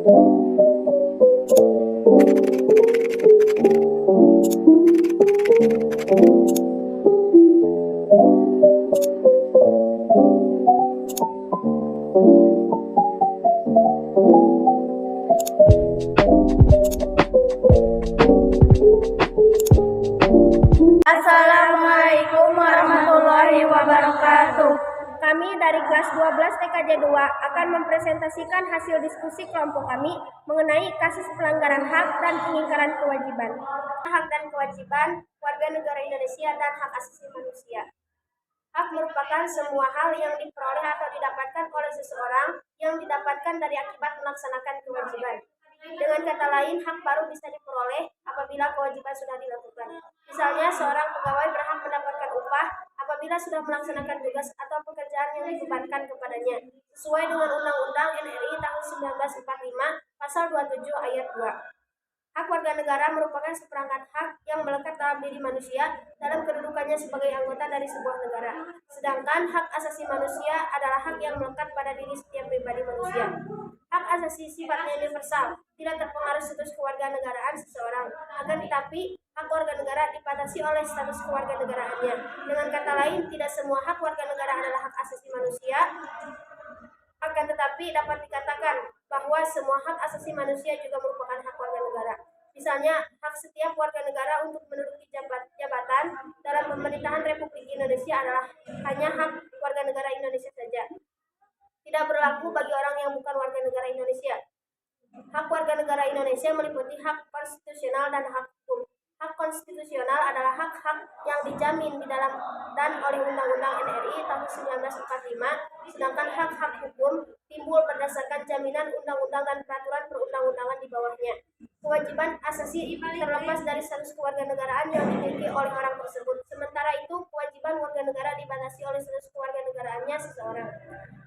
Assalamualaikum warahmatullahi wabarakatuh. Kami dari kelas 12 TKJ 2 akan mempresentasikan hasil diskusi kelompok kami mengenai kasus pelanggaran hak dan pengingkaran kewajiban. Hak dan kewajiban warga negara Indonesia dan hak asasi manusia. Hak merupakan semua hal yang diperoleh atau didapatkan oleh seseorang yang didapatkan dari akibat melaksanakan kewajiban. Dengan kata lain, hak baru bisa diperoleh apabila kewajiban sudah dilakukan. Misalnya, seorang pegawai berhak mendapatkan upah apabila sudah melaksanakan tugas atau pekerjaan yang dibebankan kepadanya, sesuai dengan Undang-Undang NRI tahun 1945, Pasal 27 ayat 2. Hak warga negara merupakan seperangkat hak yang melekat dalam diri manusia dalam kedudukannya sebagai anggota dari sebuah negara. Sedangkan hak asasi manusia adalah hak yang melekat pada diri setiap pribadi manusia. Hak asasi sifatnya universal, tidak terpengaruh status kewarganegaraan seseorang. Akan tetapi, hak warga negara dibatasi oleh status kewarganegaraannya. Dengan kata lain, tidak semua hak warga negara adalah hak asasi manusia. Akan tetapi, dapat dikatakan bahwa semua hak asasi manusia juga merupakan hak warga negara. Misalnya, hak setiap warga negara untuk menduduki jabatan dalam pemerintahan Republik Indonesia adalah hanya hak warga negara Indonesia saja. Tidak berlaku bagi orang yang bukan warga negara Indonesia. Hak warga negara Indonesia meliputi hak konstitusional dan hak hukum. Hak konstitusional adalah hak-hak yang dijamin di dalam dan oleh Undang-Undang NRI tahun 1945, sedangkan hak-hak hukum timbul berdasarkan jaminan undang-undang dan peraturan perundang-undangan di bawahnya. Kewajiban asasi terlepas dari status kewarganegaraan yang dimiliki oleh orang tersebut. Sementara itu, kewajiban warga negara dibatasi oleh status kewarganegaraannya seseorang.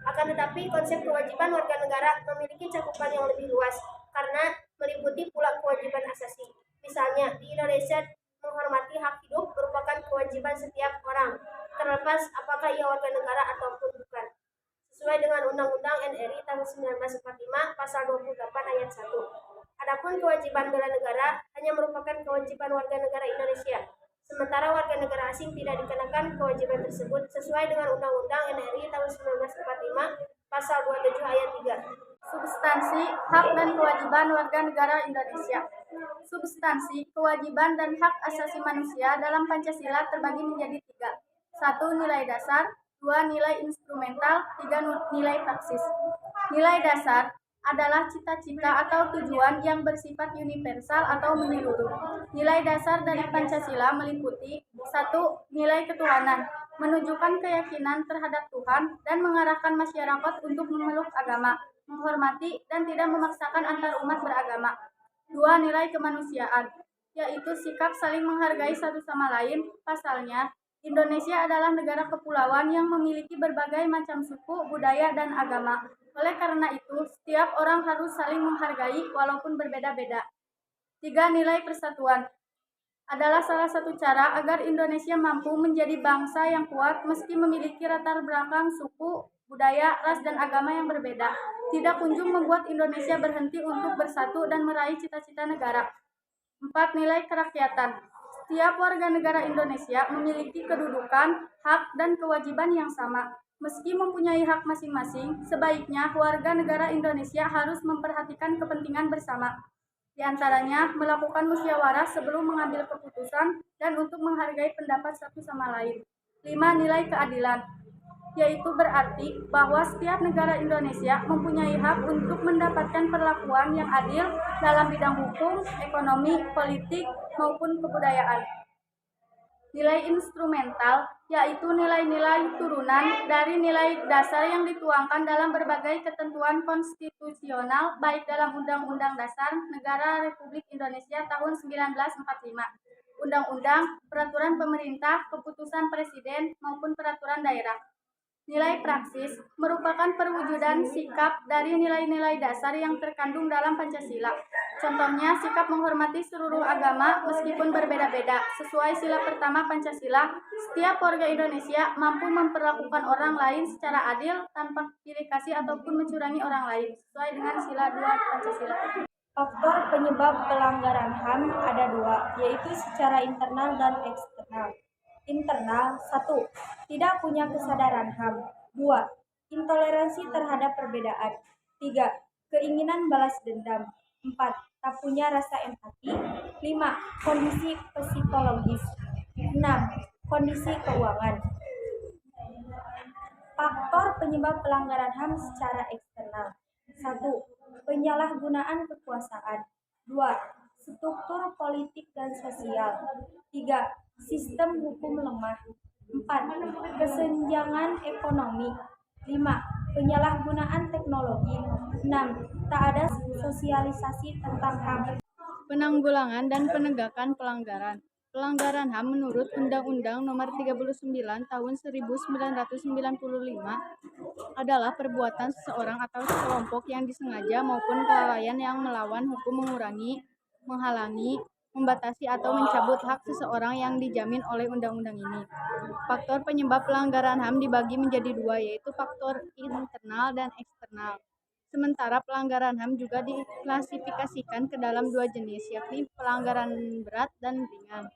Akan tetapi, konsep kewajiban warga negara memiliki cakupan yang lebih luas karena meliputi pula kewajiban asasi. Misalnya, di Indonesia menghormati hak hidup merupakan kewajiban setiap orang, terlepas apakah ia warga negara ataupun bukan. Sesuai dengan Undang-Undang NRI tahun 1945 Pasal 28 ayat 1. Adapun kewajiban bela negara hanya merupakan kewajiban warga negara Indonesia. Sementara warga negara asing tidak dikenakan kewajiban tersebut sesuai dengan Undang-Undang NRI tahun 1945 Pasal 27 ayat 3. Substansi, hak dan kewajiban warga negara Indonesia. Substansi, kewajiban dan hak asasi manusia dalam Pancasila terbagi menjadi 3. 1. Nilai dasar. 2. Nilai instrumental. 3. Nilai praksis. Nilai dasar adalah cita-cita atau tujuan yang bersifat universal atau menyeluruh. Nilai dasar dari Pancasila meliputi 1. Nilai ketuhanan, menunjukkan keyakinan terhadap Tuhan dan mengarahkan masyarakat untuk memeluk agama, menghormati dan tidak memaksakan antar umat beragama. 2. Nilai kemanusiaan, yaitu sikap saling menghargai satu sama lain. Pasalnya, Indonesia adalah negara kepulauan yang memiliki berbagai macam suku, budaya, dan agama. Oleh karena itu, setiap orang harus saling menghargai walaupun berbeda-beda. 3. Nilai persatuan adalah salah satu cara agar Indonesia mampu menjadi bangsa yang kuat meski memiliki latar belakang suku, budaya, ras, dan agama yang berbeda. Tidak kunjung membuat Indonesia berhenti untuk bersatu dan meraih cita-cita negara. 4. Nilai kerakyatan. Setiap warga negara Indonesia memiliki kedudukan, hak, dan kewajiban yang sama. Meski mempunyai hak masing-masing, sebaiknya warga negara Indonesia harus memperhatikan kepentingan bersama. Di antaranya, melakukan musyawarah sebelum mengambil keputusan dan untuk menghargai pendapat satu sama lain. 5. Nilai keadilan, yaitu berarti bahwa setiap negara Indonesia mempunyai hak untuk mendapatkan perlakuan yang adil dalam bidang hukum, ekonomi, politik, maupun kebudayaan. Nilai instrumental, yaitu nilai-nilai turunan dari nilai dasar yang dituangkan dalam berbagai ketentuan konstitusional baik dalam Undang-Undang Dasar Negara Republik Indonesia tahun 1945, Undang-Undang, peraturan pemerintah, keputusan presiden, maupun peraturan daerah. Nilai praksis merupakan perwujudan sikap dari nilai-nilai dasar yang terkandung dalam Pancasila. Contohnya, sikap menghormati seluruh agama meskipun berbeda-beda. Sesuai sila pertama Pancasila, setiap warga Indonesia mampu memperlakukan orang lain secara adil tanpa pilih kasih ataupun mencurangi orang lain, sesuai dengan sila 2 Pancasila. Faktor penyebab pelanggaran HAM ada dua, yaitu secara internal dan eksternal. Internal, 1. Tidak punya kesadaran HAM. 2. Intoleransi terhadap perbedaan. 3. Keinginan balas dendam. 4. Tak punya rasa empati. 5. Kondisi psikologis. 6. Kondisi keuangan. Faktor penyebab pelanggaran HAM secara eksternal. 1. Penyalahgunaan kekuasaan. 2. Struktur politik dan sosial. 3. Sistem hukum lemah. 4. Kesenjangan ekonomi. 5. Penyalahgunaan teknologi. 6. Tak ada sosialisasi tentang HAM. Penanggulangan dan penegakan pelanggaran. Pelanggaran HAM menurut Undang-Undang Nomor 39 Tahun 1995 adalah perbuatan seseorang atau sekelompok yang disengaja maupun kelalaian yang melawan hukum mengurangi, menghalangi, membatasi atau mencabut hak seseorang yang dijamin oleh undang-undang ini. Faktor penyebab pelanggaran HAM dibagi menjadi dua, yaitu faktor internal dan eksternal. Sementara pelanggaran HAM juga diklasifikasikan ke dalam dua jenis, yakni pelanggaran berat dan ringan.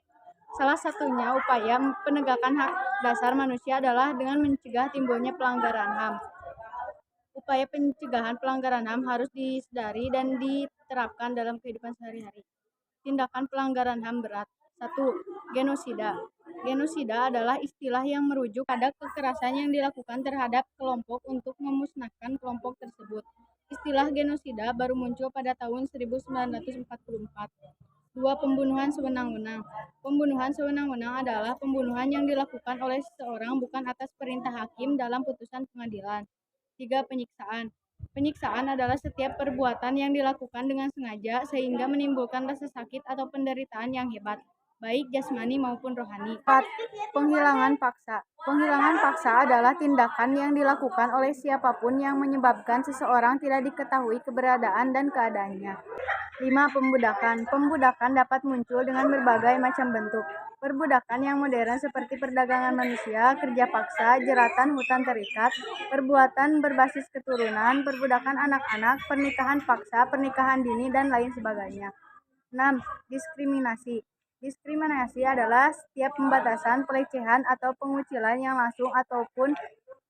Salah satunya upaya penegakan hak dasar manusia adalah dengan mencegah timbulnya pelanggaran HAM. Upaya pencegahan pelanggaran HAM harus disadari dan diterapkan dalam kehidupan sehari-hari. Tindakan pelanggaran HAM berat. 1. Genosida. Genosida adalah istilah yang merujuk pada kekerasan yang dilakukan terhadap kelompok untuk memusnahkan kelompok tersebut. Istilah genosida baru muncul pada tahun 1944. 2. Pembunuhan sewenang-wenang. Pembunuhan sewenang-wenang adalah pembunuhan yang dilakukan oleh seseorang bukan atas perintah hakim dalam putusan pengadilan. 3. Penyiksaan. Penyiksaan adalah setiap perbuatan yang dilakukan dengan sengaja sehingga menimbulkan rasa sakit atau penderitaan yang hebat, baik jasmani maupun rohani. 4. Penghilangan paksa. Penghilangan paksa adalah tindakan yang dilakukan oleh siapapun yang menyebabkan seseorang tidak diketahui keberadaan dan keadaannya. 5. Pembudakan. Pembudakan dapat muncul dengan berbagai macam bentuk. Perbudakan yang modern seperti perdagangan manusia, kerja paksa, jeratan hutan terikat, perbuatan berbasis keturunan, perbudakan anak-anak, pernikahan paksa, pernikahan dini, dan lain sebagainya. 6. Diskriminasi. Diskriminasi adalah setiap pembatasan, pelecehan, atau pengucilan yang langsung ataupun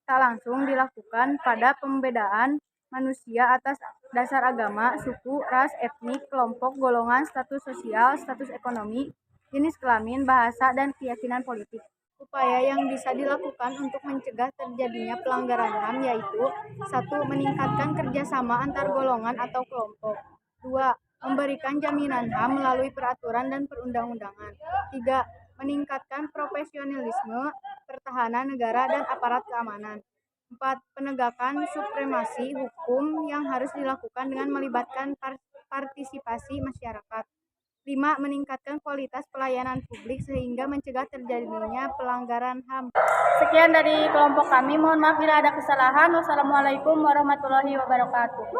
tak langsung dilakukan pada pembedaan manusia atas dasar agama, suku, ras, etnik, kelompok, golongan, status sosial, status ekonomi, jenis kelamin, bahasa, dan keyakinan politik. Upaya yang bisa dilakukan untuk mencegah terjadinya pelanggaran HAM yaitu 1. Meningkatkan kerjasama antar golongan atau kelompok. 2. Memberikan jaminan HAM melalui peraturan dan perundang-undangan. 3. Meningkatkan profesionalisme pertahanan negara dan aparat keamanan. 4. Penegakan supremasi hukum yang harus dilakukan dengan melibatkan partisipasi masyarakat. 5. Meningkatkan kualitas pelayanan publik sehingga mencegah terjadinya pelanggaran HAM. Sekian dari kelompok kami. Mohon maaf bila ada kesalahan. Wassalamualaikum warahmatullahi wabarakatuh.